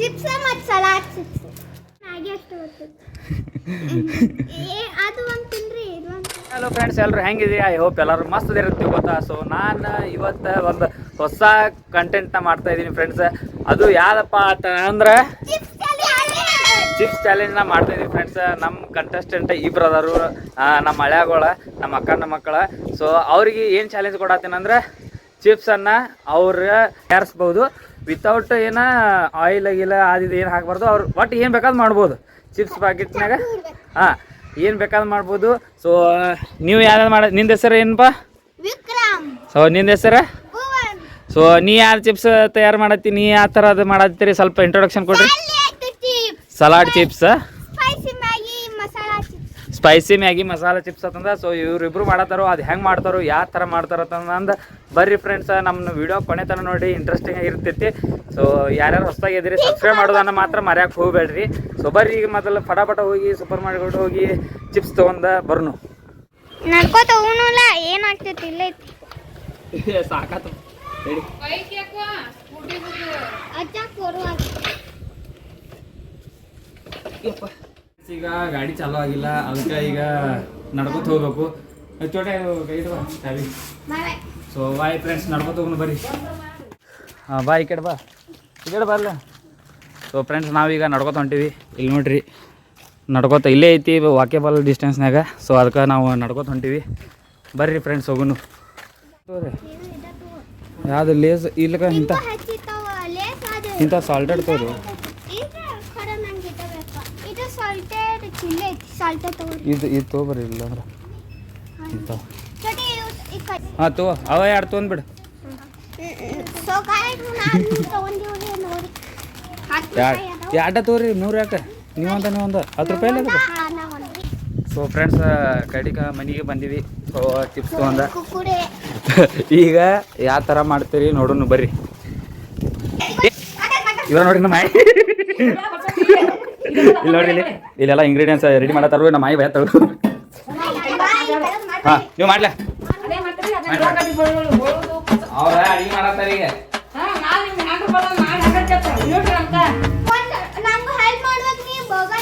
Chips ಮತ್ತು salad chips ಹಾಗೆ ಅಷ್ಟು ಅದು ಒಂದು ತಿನ್ರಿ ಇದು ಒಂದು. ಹಲೋ ಫ್ರೆಂಡ್ಸ್, ಎಲ್ಲರೂ ಹೆಂಗಿದೆಯಾ? ಐ ಹೋಪ್ ಎಲ್ಲರೂ ಮಸ್ತ್ ಇರುತ್ತೆ ಗೊತ್ತಾ. ಸೊ ನಾನು ಇವತ್ತು ಒಂದು ಹೊಸ ಕಂಟೆಂಟ್ನ ಮಾಡ್ತಾ ಇದ್ದೀನಿ ಫ್ರೆಂಡ್ಸ್. ಅದು ಯಾವ್ದಪ್ಪ ಅಂದ್ರೆ ಚಿಪ್ಸ್ ಚಾಲೆಂಜ್ನ ಮಾಡ್ತಾ ಇದ್ದೀನಿ ಫ್ರೆಂಡ್ಸ್. ನಮ್ಮ ಕಂಟೆಸ್ಟೆಂಟ್ ಇಬ್ರು ಅದಾರು, ನಮ್ಮ ಹಳ್ಯಾಗಳ, ನಮ್ಮ ಅಕ್ಕನ ಮಕ್ಕಳ. ಸೊ ಅವ್ರಿಗೆ ಏನು ಚಾಲೆಂಜ್ ಕೊಡತ್ತೀನಂದ್ರೆ ಚಿಪ್ಸನ್ನು ಅವ್ರಿಗೆ ತಯಾರಿಸ್ಬೋದು ವಿತೌಟ್ ಏನೋ ಆಯಿಲ್ ಆಗಿಲ್ಲ ಅದು ಏನು ಹಾಕ್ಬಾರ್ದು. ಅವ್ರು ಒಟ್ಟು ಏನು ಬೇಕಾದ್ರೂ ಮಾಡ್ಬೋದು ಚಿಪ್ಸ್ ಪ್ಯಾಕೆಟ್ನಾಗ. ಹಾಂ, ಏನು ಬೇಕಾದ್ರೂ ಮಾಡ್ಬೋದು. ಸೊ ನೀವು ಯಾವ್ದು ನಿಂದ ಹೆಸರು ಏನಪ್ಪ? ವಿಕ್ರಮ್. ಸೊ ನಿಂದ ಹೆಸರು? ಸೊ ನೀ ಯಾರು ಚಿಪ್ಸ್ ತಯಾರು ಮಾಡತ್ತಿ, ನೀ ಯಾವ ಥರ ಅದು ಮಾಡತ್ತೀರಿ? ಸ್ವಲ್ಪ ಇಂಟ್ರೊಡಕ್ಷನ್ ಕೊಡ್ರಿ. Salad chips, spicy Maggi masala chips ಅಂತಂದ. ಸೊ ಇವರಿಬ್ರು ಮಾಡತ್ತಾರೋ, ಅದು ಹೆಂಗೆ ಮಾಡ್ತಾರೋ, ಯಾವ ಥರ ಮಾಡ್ತಾರಂತಂದು ಬರ್ರಿ ಫ್ರೆಂಡ್ಸ್, ನಮ್ಮ ವಿಡಿಯೋ ಕೊನೆ ತನಕ ನೋಡಿ, ಇಂಟ್ರೆಸ್ಟಿಂಗ್ ಆಗಿರ್ತೈತಿ. ಸೊ ಯಾರ್ಯಾರು ಹೊಸದಾಗಿ ಇದ್ದೀರಿ ಸಬ್ಸ್ಕ್ರೈಬ್ ಮಾಡೋದನ್ನು ಮಾತ್ರ ಮರ್ಯಾಕೆ ಹೋಗಬೇಡ್ರಿ. ಸೊ ಬರ್ರಿ, ಈಗ ಮೊದಲು ಫಟಾಫಟ ಹೋಗಿ ಸೂಪರ್ ಮಾರ್ಕೆಟ್ ಹೋಗಿ ಚಿಪ್ಸ್ ತೊಗೊಂಡು ಬರ್ನು. ನಡ್ಕೋತ ಹೋಗೋಣ, ಏನಾಗ್ತೈತಿ ಇಲ್ಲ ಸಾಕಾತ ಹೇಳಿ. ಈಗ ಗಾಡಿ ಚಾಲೂ ಆಗಿಲ್ಲ, ಅದಕ್ಕೆ ಈಗ ನಡ್ಕೊತ ಹೋಗ್ಬೇಕು. ಚೋಟೆ ಚಾವಿ. ಸೊ ಬಾಯ್ ಫ್ರೆಂಡ್ಸ್, ನಡ್ಕೊತ ಹೋಗೋಣ ಬರ್ರಿ. ಹಾಂ ಬಾ, ಈ ಕಡೆ ಬಾ, ಈ ಕಡೆ ಬರಲ್ಲ. ಸೊ ಫ್ರೆಂಡ್ಸ್, ನಾವೀಗ ನಡ್ಕೊತ ಹೊಂಟೀವಿ. ಇಲ್ಲಿ ನೋಡ್ರಿ, ನಡ್ಕೊತ ಇಲ್ಲೇ ಐತಿ ವಾಕೇಬಲ್ ಡಿಸ್ಟೆನ್ಸ್ನಾಗ. ಸೊ ಅದಕ್ಕೆ ನಾವು ನಡ್ಕೊತ ಹೊಂಟೀವಿ. ಬರ್ರಿ ಫ್ರೆಂಡ್ಸ್, ಹೋಗುನು. ಯಾವುದು ಲೇಸ್ ಇಲ್ಲಕ ಇಂಥ ಸಾಲ್ಟೆಡ್ ತೋರು. ಇದು ತೊಗೊಬರ್ರಿ, ಇಲ್ಲ ಅಂದ್ರೆ ಇಂಥವು. ಹಾಂ ತಗೋ, ಅವ ಎರಡು ತೊಗೊಂಡ್ಬಿಡು. ಎರಡು ತಗೋರಿ, 100 ಯಾಕೆ? ನೀವೊಂದು 10 ರೂಪಾಯಿ ಇಲ್ಲ. ಸೊ ಫ್ರೆಂಡ್ಸ್, ಕಡಿಕ ಮನೆಗೆ ಬಂದೀವಿ. ಸೊ ಚಿಪ್ಸ್ ತೊಗೊಂಡ ಈಗ ಯಾವ ಥರ ಮಾಡ್ತೀರಿ ನೋಡೋಣ ಬರ್ರಿ. ಇವಾಗ ನೋಡ್ರಿ ನಮ್ಮ ಇಲ್ಲಿ ನೋಡ್ರಿ, ಇಲ್ಲೆಲ್ಲ ಇಂಗ್ರೀಡಿಯೆಂಟ್ಸ್ ರೆಡಿ ಮಾಡತ್ತಾರು. ನಮ್ಮ ಮಾಯಿ ಬಯತ್ತಳು. ಹಾಂ, ನೀವು ಮಾಡ್ಲ ಅವ್ರ ಅಡಿಗೆ ಮಾಡತ್ತಾರ ಈಗ.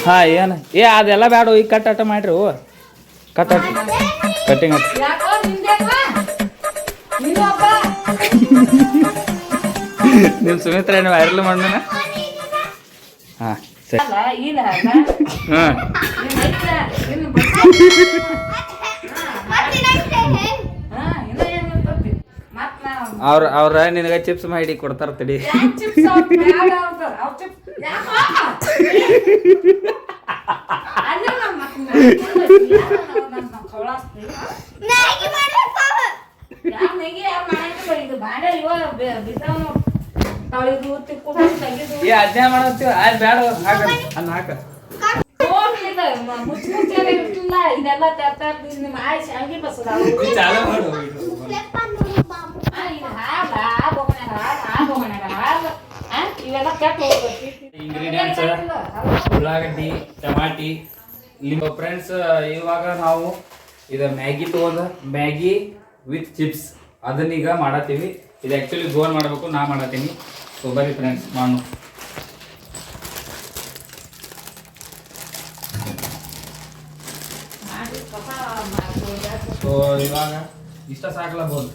ಹಾಂ, ಏನು ಅದೆಲ್ಲ ಬೇಡ, ಈಗ ಕಟ್ ಮಾಡ್ರಿ. ಕಟ್ಟಿಂಗ್ ನಿಮ್ಮ ಸುಮಿತ್ರ ಏನು ವೈರಲ್ ಮಾಡೋಣ. ಹಾಂ ಸರಿ. ಹಾಂ ಅವ್ರ ನಿನಗೆ ಚಿಪ್ಸ್ ಮಾಡಿ ಕೊಡ್ತಾರ ತಡಿ. ಅಜ್ಞಾ ಮಾಡತ್ತೀವ ಅದು ಬೇಡ, ಹಾಕ ಅನ್ನ ಹಾಕ. ಚಾಲು ಮಾಡು. ಇಂಗ್ರೀಡಿಯೆಂಟ್ಸ್ ಉಳ್ಳಾಗಡ್ಡಿ, ಟಮಾಟಿ, ಲಿಂಬು. ಫ್ರೆಂಡ್ಸ್, ಇವಾಗ ನಾವು ಇದು ಮ್ಯಾಗಿ ತೊಗೊಂಡು ಮ್ಯಾಗಿ ವಿತ್ ಚಿಪ್ಸ್ ಅದನ್ನೀಗ ಮಾಡತ್ತೀವಿ. ಇದು ಆ್ಯಕ್ಚುಲಿ ಗೋಲ್ ಮಾಡಬೇಕು, ನಾ ಮಾಡತ್ತೀನಿ. ಸೊ ಬರ್ರಿ ಫ್ರೆಂಡ್ಸ್, ಮಾಡು. ಸೊ ಇವಾಗ ಇಷ್ಟ ಸಾಕಲಬಹುದು,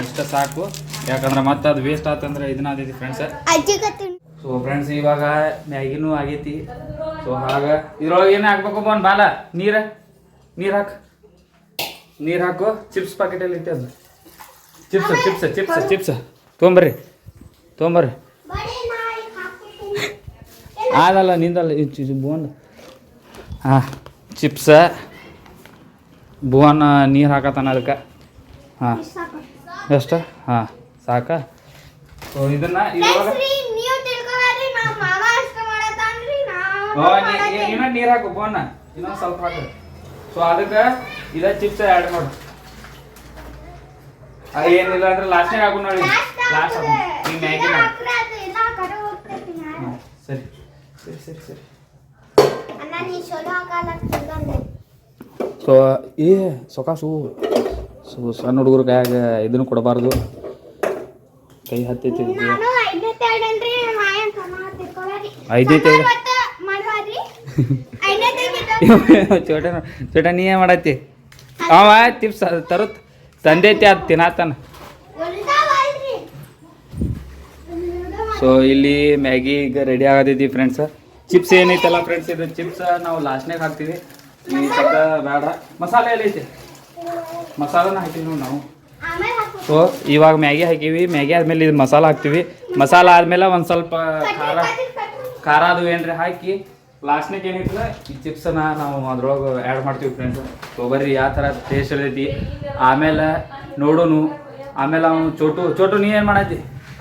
ಇಷ್ಟ ಸಾಕು. ಯಾಕಂದ್ರೆ ಮತ್ತೆ ಅದು ವೇಸ್ಟ್ ಆತಂದ್ರೆ ಇದನ್ನ ಆಗೈತಿ ಫ್ರೆಂಡ್ಸ್. ಸೊ ಫ್ರೆಂಡ್ಸ್, ಇವಾಗ ಮ್ಯಾಗಿನೂ ಆಗೈತಿ. ಸೊ ಹಾಗ ಇದ್ರೊಳಗೆ ಏನು ಹಾಕ್ಬೇಕು ಒಂದು ಬಾಲ ನೀರು ಹಾಕು. ಚಿಪ್ಸ್ ಪ್ಯಾಕೆಟಲ್ಲಿ ಇಟ್ಟು ಅದು ಚಿಪ್ಸ್ ತೊಗೊಂಬರ್ರಿ. ಅದಲ್ಲ ನಿಂದಲ್ಲ, ಬೋನ್. ಹಾಂ, ಚಿಪ್ಸ ಭುವನ್ ನೀರು ಹಾಕತ್ತಾನ ಅದಕ್ಕೆ. ಹಾಂ, ಎಷ್ಟು? ಹಾಂ, ಸಾಕಾ? ಸೊ ಇದನ್ನ ಇವಾಗ ಇನ್ನೊಂದು ನೀರು ಹಾಕು ಭುವನ್ನ, ಇನ್ನೊಂದು ಸ್ವಲ್ಪ ಹಾಕು. ಸೊ ಅದಕ್ಕೆ ಇದ ಚಿಪ್ಸ್ ಆ್ಯಡ್ ಮಾಡು. ಏನಿಲ್ಲ ಅಂದ್ರೆ ಲಾಸ್ಟ್ನಾಗ ಹಾಕು ನೋಡಿ. ಲಾಸ್ಟ್ ಹಾಕು ಈ ಮ್ಯಾಗಿನ. ಸರಿ. ಸೊ ಸೊಕಾಸು ಸಣ್ಣ ಹುಡುಗರು ಕೈಯಾಗ ಇದನ್ನು ಕೊಡಬಾರ್ದು, ಕೈ ಹತ್ತೈತಿ. ಐದನೇದೇಳ್ರಿ ಮಾಯನ್ ಸಮಾನ ತಿಳ್ಕೊಳ್ಳಿ ಐದೈತೆ ಮಾಡ್ರಿ ಐದನೇದೇಳ್ರಿ ಚೋಟ ನೀ ಏನು ಮಾಡತ್ತಿ ಅವ ಚಿಪ್ಸ್ ತರುತ್ ತಂದೈತಿ ಅದು ತಿನ್ನತ್ತಾನ ಸೊ ಇಲ್ಲಿ ಮ್ಯಾಗಿ ಈಗ ರೆಡಿ ಆಗತೈತಿ ಫ್ರೆಂಡ್ಸ್ ಚಿಪ್ಸ್ ಏನೈತಲ್ಲ ಫ್ರೆಂಡ್ಸ್ ಇದು ಚಿಪ್ಸ್ ನಾವು ಲಾಸ್ಟ್ನಾಗ ಹಾಕ್ತೀವಿ ಈ ಸ್ವಲ್ಪ ಬೇಡ ಮಸಾಲೆ ಎಲ್ಲ ಐತಿ ಮಸಾಲನ ಹಾಕಿವಿ ನೋಡಿ ನಾವು ಸೊ ಇವಾಗ ಮ್ಯಾಗಿ ಹಾಕೀವಿ ಮ್ಯಾಗಿ ಆದ್ಮೇಲೆ ಇದು ಮಸಾಲ ಹಾಕ್ತೀವಿ ಮಸಾಲ ಆದ್ಮೇಲೆ ಒಂದು ಸ್ವಲ್ಪ ಖಾರ ಅದು ಏನ್ರಿ ಹಾಕಿ ಲಾಸ್ಟ್ನಾಗ ಏನೈತಲ್ಲ ಈ ಚಿಪ್ಸನ್ನ ನಾವು ಅದ್ರೊಳಗೆ ಆ್ಯಡ್ ಮಾಡ್ತೀವಿ ಫ್ರೆಂಡ್ಸ್ ಸೊ ಬರ್ರಿ ಯಾವ ಥರ ಟೇಸ್ಟ್ ಇರ್ತೈತಿ ಆಮೇಲೆ ನೋಡೋನು ಆಮೇಲೆ ಅವ್ನು ಚೋಟು ನೀ ಏನು ಮಾಡತ್ತಿ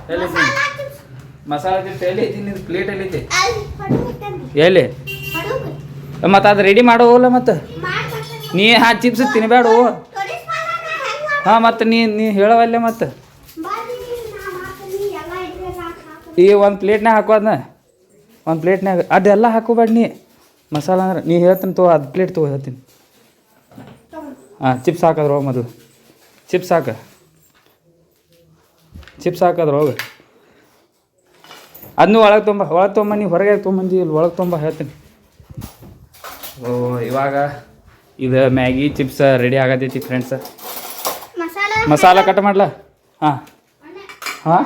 ಎಲ್ಲೈತಿ ಮಸಾಲ ಚಿಪ್ಸ್ ಎಲ್ಲಿ ಐತಿ ನಿನ್ನ ಪ್ಲೇಟ್ ಎಲ್ಲಿ ಐತಿ ಎಲ್ಲಿ ಮತ್ತು ಅದು ರೆಡಿ ಮಾಡೋಲ್ಲ ಮತ್ತು ನೀ ಚಿಪ್ಸ್ ತಿನ್ಬೇಡ ಹಾಂ ಮತ್ತು ನೀ ಹೇಳವಲ್ಲೇ ಮತ್ತು ಈ ಒಂದು ಪ್ಲೇಟ್ನಾಗ ಹಾಕೋದನ್ನ ಒಂದು ಪ್ಲೇಟ್ನಾಗ ಅದೆಲ್ಲ ಹಾಕೋಬೇಡ ನೀ ಮಸಾಲ ಅಂದ್ರೆ ನೀ ಹೇಳ್ತೀನಿ ತಗೋ ಅದು ಪ್ಲೇಟ್ ತಗೋ ಹೇಳ್ತೀನಿ ಹಾಂ ಚಿಪ್ಸ್ ಹಾಕೋದ್ರ ಹೋಗಿ ಮೊದಲು ಚಿಪ್ಸ್ ಹಾಕೋದ್ರ ಅದನ್ನೂ ಒಳಗೆ ತೊಗೊಂಬ ನೀವು ಹೊರಗೆ ತೊಗೊಂಬಂದು ಇಲ್ಲಿ ಒಳಗೆ ತೊಗೊಂಬ ಹೇಳ್ತೀನಿ ಓ ಇವಾಗ ಇದು ಮ್ಯಾಗಿ ಚಿಪ್ಸ್ ರೆಡಿ ಆಗತೈತಿ ಫ್ರೆಂಡ್ಸ್ ಮಸಾಲ ಕಟ್ ಮಾಡ್ಲಾ ಹಾಂ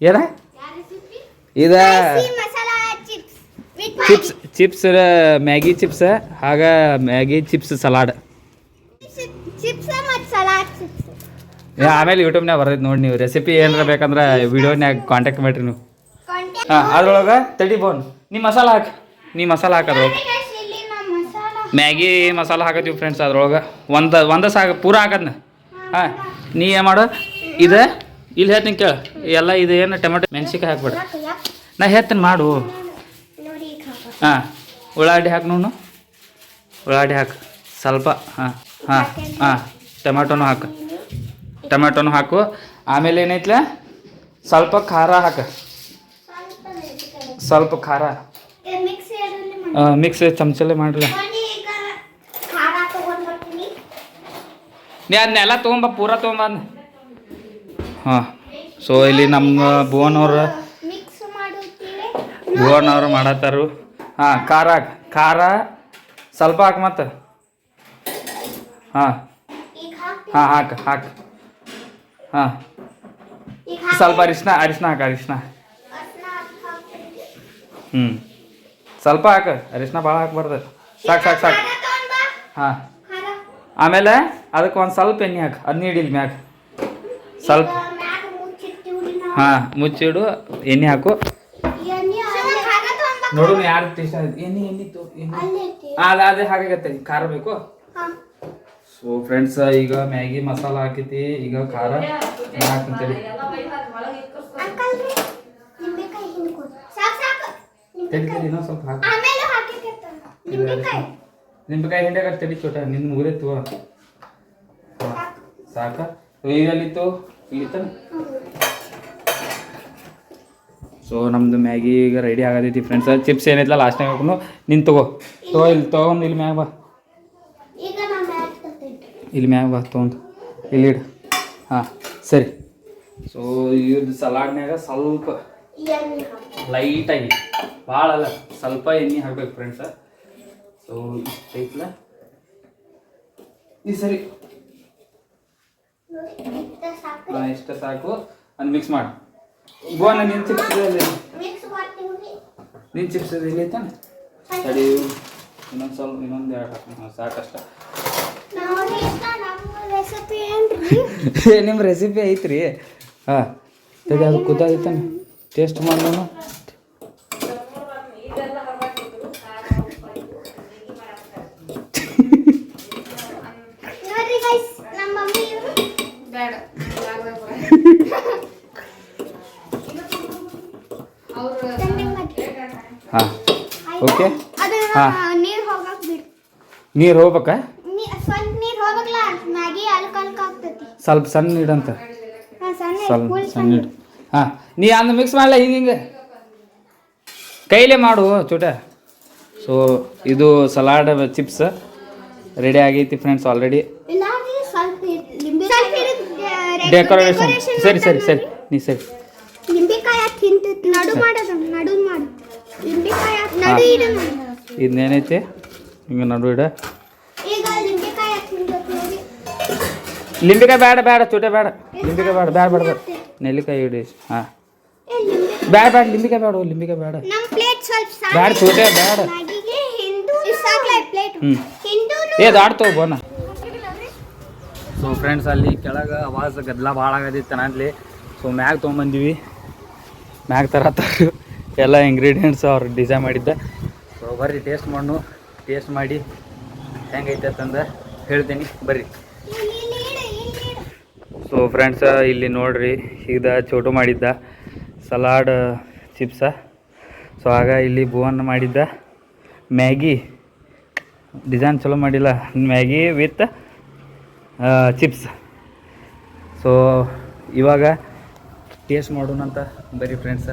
ಏನ ಇದು ಚಿಪ್ಸ್ ಮ್ಯಾಗಿ ಚಿಪ್ಸ್ ಆಗ ಮ್ಯಾಗಿ ಚಿಪ್ಸ್ ಸಲಾಡ್ ಆಮೇಲೆ ಯೂಟ್ಯೂಬ್ನಾಗ ಬರ್ತೈತೆ ನೋಡಿ ನೀವು ರೆಸಿಪಿ ಏನಾರ ಬೇಕಂದ್ರೆ ವಿಡಿಯೋನ್ಯಾಗ ಕಾಂಟ್ಯಾಕ್ಟ್ ಮಾಡಿರಿ ನೀವು ಹಾಂ ಅದ್ರೊಳಗೆ ತಡಿ ಬೋನ್ ನೀ ಮಸಾಲ ಹಾಕೋದ್ರೊಳಗೆ ಮ್ಯಾಗಿ ಮಸಾಲ ಹಾಕತ್ತೀವಿ ಫ್ರೆಂಡ್ಸ್ ಅದ್ರೊಳಗೆ ಒಂದು ಸಾಕು ಪೂರ ಹಾಕದ್ನ ಹಾಂ ನೀ ಏನು ಮಾಡು ಇದು ಇಲ್ಲಿ ಹೇಳ್ತೀನಿ ಕೇಳು ಎಲ್ಲ ಇದು ಏನು ಟೊಮೆಟೊ ಮೆಣಸಿನ್ಕಾಯಿ ಹಾಕ್ಬೇಡ ನಾ ಹೇಳ್ತೀನಿ ಮಾಡು ಹಾಂ ಉಳ್ಳಾಗಡ್ಡಿ ಹಾಕಿ ನೋಡು ಉಳ್ಳಾಗಡ್ಡಿ ಹಾಕು ಸ್ವಲ್ಪ ಹಾಂ ಟೊಮೆಟೊನು ಹಾಕು ಆಮೇಲೆ ಏನೈತ್ಲ ಸ್ವಲ್ಪ ಖಾರ ಹಾಕು ಸ್ವಲ್ಪ ಖಾರ ಮಿಕ್ಸ್ ಚಮಚಲ್ಲೇ ಮಾಡಿಲ್ಲ ನೀ ಅದನ್ನೆಲ್ಲ ತೊಗೊಂಬ ಪೂರ ತೊಗೊಂಬಂದು ಹಾಂ ಸೊ ಇಲ್ಲಿ ನಮ್ಮ ಭುವನವ್ರು ಮಾಡತ್ತಾರು ಹಾಂ ಖಾರ ಸ್ವಲ್ಪ ಹಾಕು ಮತ್ತು ಹಾಂ ಹಾಕು ಹಾಂ ಸ್ವಲ್ಪ ಅರಿಶಿನ ಹಾಕು ಸ್ವಲ್ಪ ಹಾಕು ಅರಿಶಿನ ಭಾಳ ಹಾಕ್ಬಾರ್ದು ಸಾಕು ಹಾಂ ಆಮೇಲೆ ಅದಕ್ಕೆ ಒಂದು ಸ್ವಲ್ಪ ಎಣ್ಣೆ ಹಾಕು ಅದನ್ನ ಹಿಡಿಲಿ ಮ್ಯಾಗ ಸ್ವಲ್ಪ ಹಾಂ ಮುಚ್ಚಿಡು ಎಣ್ಣೆ ಹಾಕು ನೋಡು ಯಾರು ಟೇಸ್ಟ್ ಎಣ್ಣೆ ಅದೇ ಹಾಗಾಗತ್ತೆ ಖಾರ ಬೇಕು ಸೊ ಫ್ರೆಂಡ್ಸ್ ಈಗ ಮ್ಯಾಗಿ ಮಸಾಲ ಹಾಕೈತಿ ಈಗ ಖಾರ ಹಾಕಂತೇಳಿ ಇನ್ನೊಂದು ಸ್ವಲ್ಪ ಹಾಕಿ ನಿಂಬೆಕಾಯಿ ಹಿಂಡ್ಯಾಗ ತಡಿ ಚೋಟ ನಿನ್ನ ಮುಗಿದೈತು ಸಾಕ ಇಲ್ಲಿತ್ತು ಸೊ ನಮ್ದು ಮ್ಯಾಗಿ ಈಗ ರೆಡಿ ಆಗತೈತಿ ಫ್ರೆಂಡ್ಸ್ ಚಿಪ್ಸ್ ಏನೈತಲ್ಲ ಲಾಸ್ಟ್ನಾಗ ಹಾಕೊಂಡು ನಿನ್ ತಗೋ ಇಲ್ಲಿ ತೊಗೊಂಡು ಇಲ್ಲಿ ಮ್ಯಾಗ ಬಾ ಇಲ್ಲಿ ಮ್ಯಾಗ ಬಾ ತೊಗೊಂಡು ಇಲ್ಲಿ ಇಡು ಹಾಂ ಸರಿ ಸೊ ಇವ್ರದ್ದು ಸಲಾಡ್ನ್ಯಾಗ ಸ್ವಲ್ಪ ಲೈಟಾಗಿ ಭಾಳ ಅಲ್ಲ ಸ್ವಲ್ಪ ಎಣ್ಣೆ ಹಾಕ್ಬೇಕು ಫ್ರೆಂಡ್ಸ ಸೊ ಇಷ್ಟ ಐತ್ಲ ಈ ಸರಿ ಇಷ್ಟ ಸಾಕು ಅದು ಮಿಕ್ಸ್ ಮಾಡಿ ಗೋನ ನಿನ್ನ ಚಿಪ್ಸ್ ಎಲ್ಲಿ ಐತಾನೆ ಸರಿ ಇನ್ನೊಂದು ಎರಡು ಹಾಕೋಣ ಸಾಕಷ್ಟ ನಿಮ್ಮ ರೆಸಿಪಿ ಐತ್ರಿ ಹಾಂ ಸರಿ ಅದು ಕುದ್ದಾಗಿತ್ತಾನೆ ಟೇಸ್ಟ್ ಮಾಡೋಣ ಹಾಂ ಓಕೆ ಹಾಂ ನೀರು ಹೋಗ್ಬೇಕಾ ಸ್ವಲ್ಪ ಸಣ್ಣ ಇಡಂತ ಸ್ವಲ್ಪ ಸಣ್ಣ ಇಡು ಹಾಂ ನೀ ಅಂದು ಮಿಕ್ಸ್ ಮಾಡಲ್ಲ ಹಿಂಗೆ ಕೈಲೇ ಮಾಡು ಚೋಟ ಸೊ ಇದು ಸಲಾಡ್ ಚಿಪ್ಸ್ ರೆಡಿ ಆಗೈತಿ ಫ್ರೆಂಡ್ಸ್ ಆಲ್ರೆಡಿ ಡೆಕೋರೇಷನ್ ಸರಿ ನೀ ಸರಿ ಲಿಂಬೆಕಾಯಿ ತಿಂತೈತಿ ನಡು ಮಾಡೋದು ನಡು ಮಾಡು ಲಿಂಬೆಕಾಯಿ ನಡು ಇಡು ಇದನ್ನೇನೈತಿ ಹಿಂಗೆ ನಡು ಇಡ ಈಗ ಲಿಂಬೆಕಾಯಿ ತಿಂತೈತಿ ಲಿಂಬೆಕಾಯಿ ಬೇಡ ಚೂಟೆ ಬೇಡ ಲಿಂಬೆಕಾಯಿ ಬೇಡ ನೆಲ್ಲಿಕಾಯಿ ಇಡಿ ಹಾಂ ಬೇಡ ಲಿಂಬೆಕಾಯಿ ಬೇಡ ನಮ್ಮ ಪ್ಲೇಟ್ ಸ್ವಲ್ಪ ಬೇಡ ಚೂಟೆ ಬೇಡ ಮ್ಯಾಗಿಗೆ ಹಿಂದೂ ಸಾಕ್ಲೈ ಪ್ಲೇಟ್ ಹಿಂದೂ ಏ ದಾಡ್ತೋ ಬೋನ ಸೊ ಫ್ರೆಂಡ್ಸ್ ಅಲ್ಲಿ ಕೆಳಗೆ ಆವಾಜ್ ಗದ್ದಲ ಭಾಳ ಆಗದಿತ್ತು ಅಲ್ಲಿ ಸೊ ಮ್ಯಾಗ ತೊಗೊಂಬಂದಿವಿ ಮ್ಯಾಗ ತರತ್ತಾರ ಎಲ್ಲ ಇಂಗ್ರೀಡಿಯೆಂಟ್ಸ್ ಅವ್ರು ಡಿಸೈನ್ ಮಾಡಿದ್ದೆ ಸೊ ಬರ್ರಿ ಟೇಸ್ಟ್ ಮಾಡಿ ಹೆಂಗೈತೆ ಅಂತಂದು ಹೇಳ್ತೀನಿ ಬರ್ರಿ ಸೊ ಫ್ರೆಂಡ್ಸ್ ಇಲ್ಲಿ ನೋಡ್ರಿ ಈಗ ಚೋಟು ಮಾಡಿದ್ದ ಸಲಾಡ್ ಚಿಪ್ಸ ಸೊ ಆಗ ಇಲ್ಲಿ ಭುವನ್ ಮಾಡಿದ್ದ ಮ್ಯಾಗಿ ಡಿಸೈನ್ ಚಲೋ ಮಾಡಿಲ್ಲ ಮ್ಯಾಗಿ ವಿತ್ ಚಿಪ್ಸ್ ಸೊ ಇವಾಗ ಟೇಸ್ಟ್ ಮಾಡೋಣ ಅಂತ ಬರೀ ಫ್ರೆಂಡ್ಸ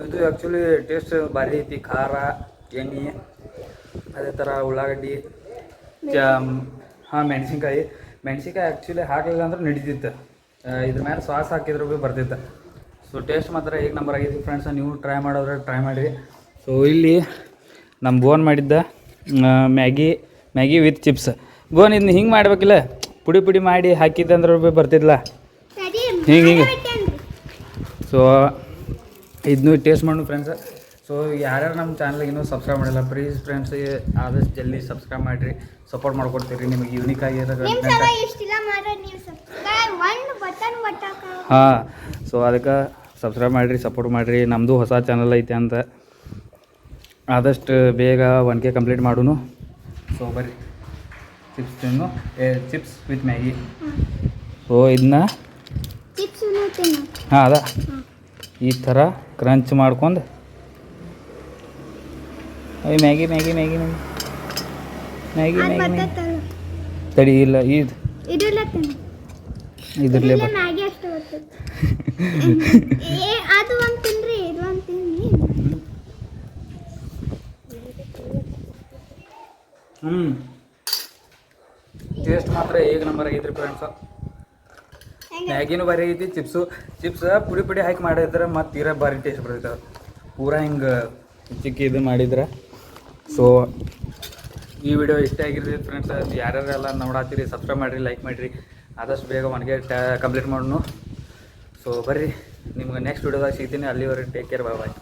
ಇದು ಆ್ಯಕ್ಚುಲಿ ಟೇಸ್ಟ್ ಭಾರಿ ಐತಿ ಖಾರ ಎಣ್ಣೆ ಅದೇ ಥರ ಉಳ್ಳಾಗಡ್ಡಿ ಹಾಂ ಮೆಣಸಿನ್ಕಾಯಿ ಆ್ಯಕ್ಚುಲಿ ಹಾಕಲಿಲ್ಲ ಅಂದ್ರೆ ನಡೀತಿತ್ತು ಇದ್ರ ಮೇಲೆ ಸಾಸ್ ಹಾಕಿದ್ರು ಭೀ ಬರ್ತಿತ್ತು ಸೊ ಟೇಸ್ಟ್ ಮಾತ್ರ ಹೇಗೆ ನಂಬರ್ ಆಗೈತಿ ಫ್ರೆಂಡ್ಸ್ ನೀವು ಟ್ರೈ ಮಾಡೋದ್ರೆ ಟ್ರೈ ಮಾಡಿರಿ ಸೊ ಇಲ್ಲಿ ನಮ್ಮ ಬೋನ್ ಮಾಡಿದ್ದ ಮ್ಯಾಗಿ ವಿತ್ ಚಿಪ್ಸ್ ಬೋನ್ ಇದನ್ನ ಹಿಂಗೆ ಮಾಡ್ಬೇಕಿಲ್ಲ ಪುಡಿ ಮಾಡಿ ಹಾಕಿದ್ದೆ ಅಂದ್ರೆ ಭೀ ಬರ್ತಿದ್ಲ ಹಿಂಗೆ ಸೊ ಇದನ್ನು ಟೇಸ್ಟ್ ಮಾಡೋಣ ಫ್ರೆಂಡ್ಸ್ ಸೊ ಯಾರ್ಯಾರು ನಮ್ಮ ಚಾನಲ್ಗೆ ಇನ್ನೂ ಸಬ್ಸ್ಕ್ರೈಬ್ ಮಾಡಿಲ್ಲ ಪ್ಲೀಸ್ ಫ್ರೆಂಡ್ಸ್ ಆದಷ್ಟು ಜಲ್ದಿ ಸಬ್ಸ್ಕ್ರೈಬ್ ಮಾಡಿರಿ ಸಪೋರ್ಟ್ ಮಾಡ್ಕೊಡ್ತೀರಿ ನಿಮಗೆ ಯೂನಿಕ್ ಆಗಿರೋ ಹಾಂ ಸೊ ಅದಕ್ಕೆ ಸಬ್ಸ್ಕ್ರೈಬ್ ಮಾಡಿರಿ ಸಪೋರ್ಟ್ ಮಾಡಿರಿ ನಮ್ಮದು ಹೊಸ ಚಾನಲ್ ಐತೆ ಅಂತ ಆದಷ್ಟು ಬೇಗ 1K ಕಂಪ್ಲೀಟ್ ಮಾಡೋನು ಸೊ ಬರ್ರಿ ಚಿಪ್ಸ್ ವಿತ್ ಮ್ಯಾಗಿ ಸೊ ಇದನ್ನ ಹಾಂ ಅದ ಈ ಥರ ಕ್ರಂಚ್ ಮಾಡ್ಕೊಂಡು ಮ್ಯಾಗಿ ತಡಿ ಇಲ್ಲ ಇದ್ರಲ್ಲೇ ಅದು ಒಂದು ತಿನ್ರಿ ಇದು ಒಂದು ತಿನ್ನಿ ಟೇಸ್ಟ್ ಮಾತ್ರ ಹೇಗೆ ನಂಬರ್ ಆಗೈತ್ರಿ ಫ್ರೆಂಡ್ಸ್ ಮ್ಯಾಗಿನೂ ಭಾರಿ ಐತಿ ಚಿಪ್ಸ್ ಪುಡಿ ಹಾಕಿ ಮಾಡಿದ್ರೆ ಮತ್ತು ತೀರಾ ಭಾರಿ ಟೇಸ್ಟ್ ಬರ್ತೈತೆ ಪೂರಾ ಹಿಂಗೆ ಚಿಕ್ಕ ಇದು ಮಾಡಿದ್ರೆ ಸೊ ಈ ವಿಡಿಯೋ ಇಷ್ಟ ಆಗಿರ್ತೈತೆ ಫ್ರೆಂಡ್ಸ್ ಯಾರ್ಯಾರೆಲ್ಲ ನೋಡಾತೀರಿ ಸಬ್ಸ್ಕ್ರೈಬ್ ಮಾಡಿರಿ ಲೈಕ್ ಮಾಡಿರಿ ಆದಷ್ಟು ಬೇಗ 1K ಕಂಪ್ಲೀಟ್ ಮಾಡೋಣ ಸೊ ಬರ್ರಿ ನಿಮ್ಗೆ ನೆಕ್ಸ್ಟ್ ವಿಡಿಯೋದಾಗ ಸಿಗ್ತೀನಿ ಅಲ್ಲಿವರೆಗೆ ಟೇಕ್ ಕೇರ್ ಬಾಯ್